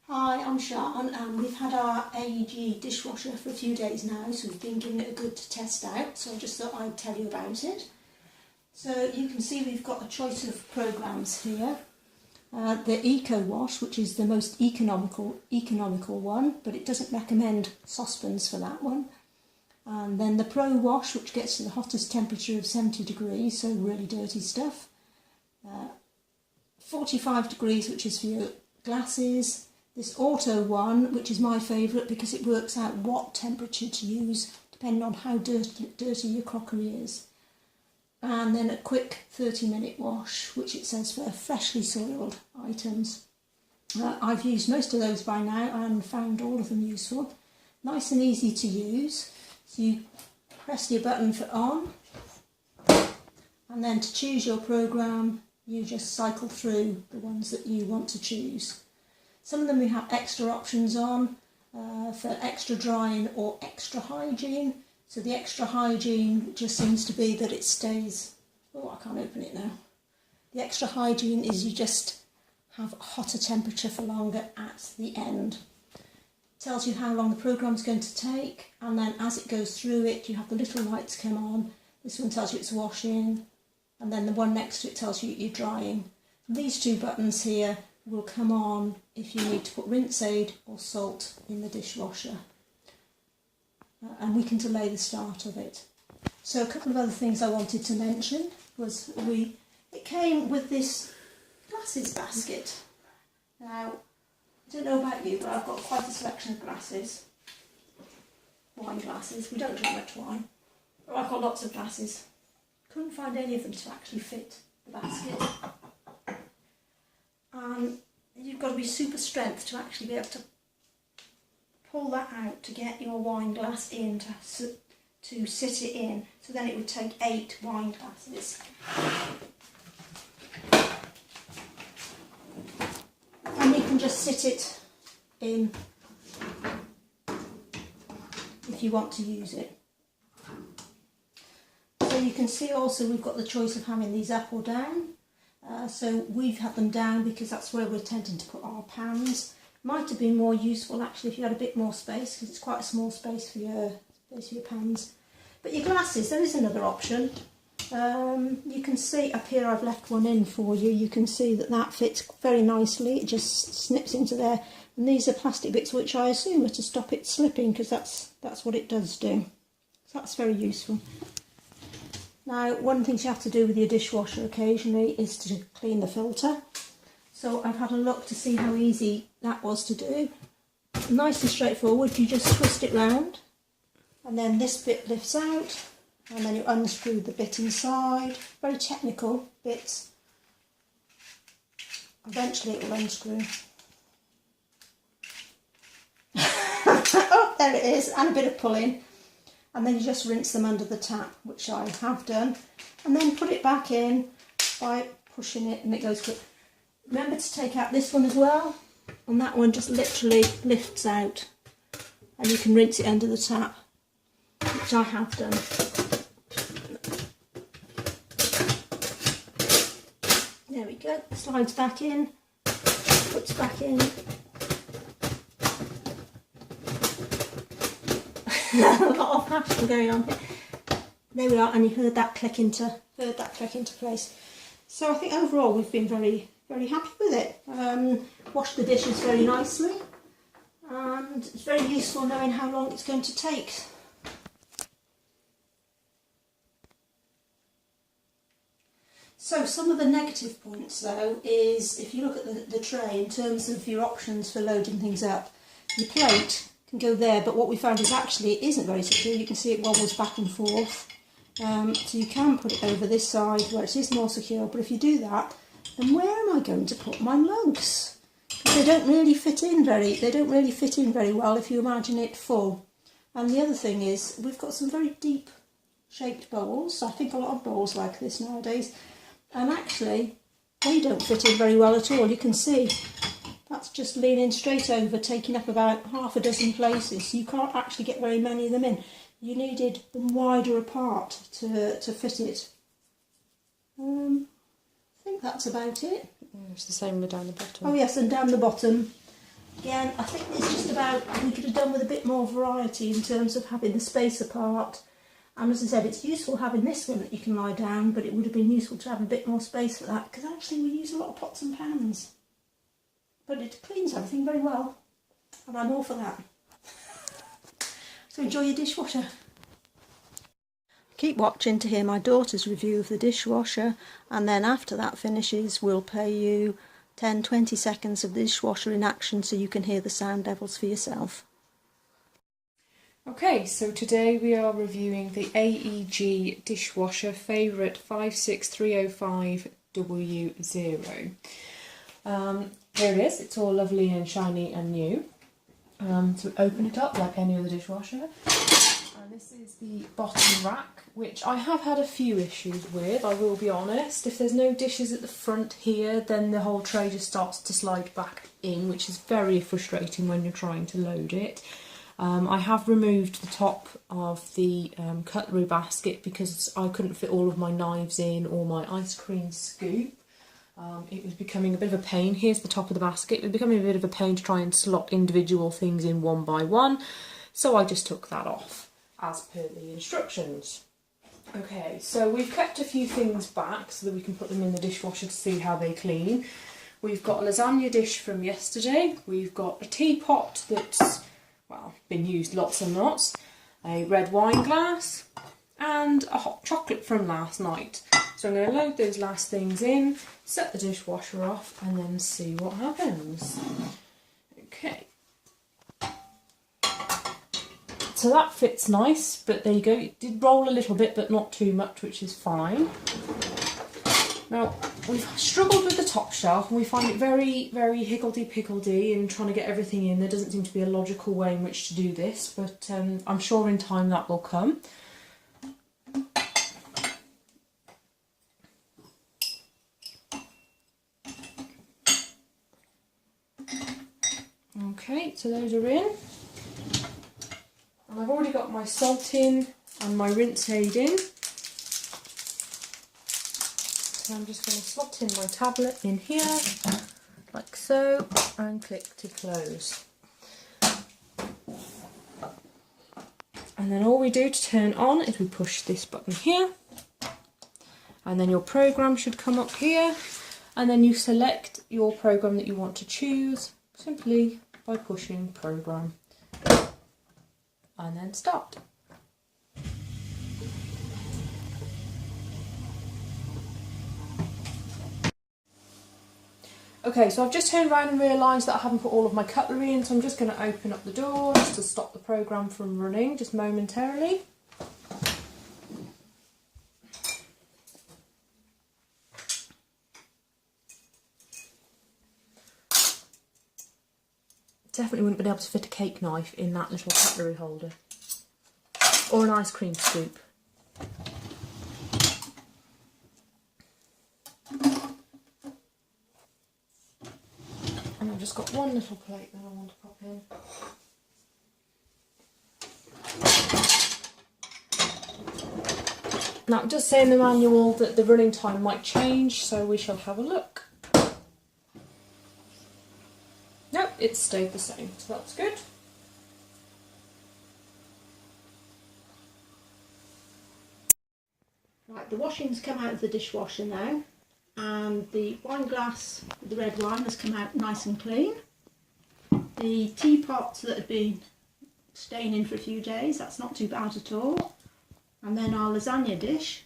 Hi, I'm Sian and we've had our AEG dishwasher for a few days now, so we've been giving it a good test out, so I just thought I'd tell you about it. So you can see we've got a choice of programmes here. The Eco Wash, which is the most economical one, but it doesn't recommend saucepans for that one. And then the Pro Wash, which gets to the hottest temperature of 70 degrees, so really dirty stuff. 45 degrees, which is for your glasses. This Auto one, which is my favourite because it works out what temperature to use depending on how dirty your crockery is. And then a quick 30-minute wash, which it says for freshly soiled items. I've used most of those by now and found all of them useful. Nice and easy to use. So you press your button for on, and then to choose your programme you just cycle through the ones that you want to choose. Some of them we have extra options on for extra drying or extra hygiene. So the extra hygiene just seems to be that it stays, oh I can't open it now. The extra hygiene is you just have a hotter temperature for longer at the end. It tells you how long the programme's going to take, and then as it goes through it you have the little lights come on. This one tells you it's washing, and then the one next to it tells you you're drying. And these two buttons here will come on if you need to put rinse aid or salt in the dishwasher. And we can delay the start of it. So a couple of other things I wanted to mention was it came with this glasses basket. Now, I don't know about you, but I've got quite a selection of glasses. Wine glasses. We don't drink much wine. But I've got lots of glasses. Couldn't find any of them to actually fit the basket. You've got to be super strength to actually be able to pull that out to get your wine glass in to sit it in. So then it would take 8 wine glasses. And you can just sit it in if you want to use it. So you can see also we've got the choice of having these up or down. So we've had them down because that's where we're tending to put our pans. Might have been more useful actually if you had a bit more space, because it's quite a small space for your pans. But your glasses, there is another option. You can see up here I've left one in for you. You can see that fits very nicely. It just snips into there. And these are plastic bits which I assume are to stop it slipping, because that's what it does do. So that's very useful. Now, one of the things you have to do with your dishwasher occasionally is to clean the filter. So I've had a look to see how easy that was to do. Nice and straightforward. You just twist it round, and then this bit lifts out, and then you unscrew the bit inside. Very technical bits. Eventually it will unscrew. Oh, there it is, and a bit of pulling. And then you just rinse them under the tap, which I have done, and then put it back in by pushing it, and it goes quick. Remember to take out this one as well, and that one just literally lifts out, and you can rinse it under the tap, which I have done. There we go, slides back in, puts back in. A lot of passion going on here. There we are, and you heard that click into place. So I think overall we've been very, very happy with it. Washed the dishes very nicely, and it's very useful knowing how long it's going to take. So some of the negative points though is if you look at the tray in terms of your options for loading things up, your plate can go there, but what we found is actually it isn't very secure. You can see it wobbles back and forth. So you can put it over this side where it is more secure, but if you do that, then where am I going to put my mugs? They don't really fit in very well if you imagine it full. And the other thing is we've got some very deep shaped bowls. I think a lot of bowls like this nowadays, and actually they don't fit in very well at all. You can see that's just leaning straight over, taking up about half a dozen places. You can't actually get very many of them in. You needed them wider apart to fit it. I think that's about it. It's the same with down the bottom. Oh yes, and down the bottom Again, I think it's just about, we could have done with a bit more variety in terms of having the space apart. And as I said, it's useful having this one that you can lie down, but it would have been useful to have a bit more space for that, because actually we use a lot of pots and pans. But it cleans everything very well, and I'm all for that. So enjoy your dishwasher. Keep watching to hear my daughter's review of the dishwasher, and then after that finishes we'll play you 10-20 seconds of the dishwasher in action so you can hear the sound levels for yourself. Okay, so today we are reviewing the AEG dishwasher Favourite 56305W0. Here it is, it's all lovely and shiny and new. So open it up like any other dishwasher. And this is the bottom rack, which I have had a few issues with, I will be honest. If there's no dishes at the front here, then the whole tray just starts to slide back in, which is very frustrating when you're trying to load it. I have removed the top of the cutlery basket because I couldn't fit all of my knives in or my ice cream scoop. It was becoming a bit of a pain. Here's the top of the basket. It was becoming a bit of a pain to try and slot individual things in one by one, so I just took that off as per the instructions. Okay, so we've kept a few things back so that we can put them in the dishwasher to see how they clean. We've got a lasagna dish from yesterday. We've got a teapot that's, well, been used lots and lots, a red wine glass, and a hot chocolate from last night. So I'm going to load those last things in, set the dishwasher off, and then see what happens. Okay. So that fits nice, but there you go. It did roll a little bit, but not too much, which is fine. Now, we've struggled with the top shelf, and we find it very, very higgledy-piggledy in trying to get everything in. There doesn't seem to be a logical way in which to do this, but I'm sure in time that will come. Okay, so those are in. And I've already got my salt in and my rinse aid in. So I'm just going to slot in my tablet in here, like so, and click to close. And then all we do to turn on is we push this button here, and then your program should come up here, and then you select your program that you want to choose simply by pushing program, and then start. Okay, so I've just turned around and realised that I haven't put all of my cutlery in, so I'm just going to open up the door just to stop the programme from running, just momentarily. Definitely wouldn't have been able to fit a cake knife in that little cutlery holder. Or an ice cream scoop. And I've just got one little plate that I want to pop in. Now it does say in the manual that the running time might change, so we shall have a look. Nope, it's stayed the same, so that's good. Right, the washing's come out of the dishwasher now, and the wine glass with the red wine has come out nice and clean. The teapots that had been staining for a few days, that's not too bad at all. And then our lasagna dish,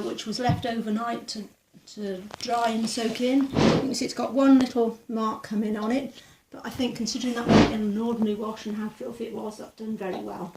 which was left overnight to dry and soak in. You can see it's got one little mark coming on it, but I think considering that went in an ordinary wash and how filthy it was, that's done very well.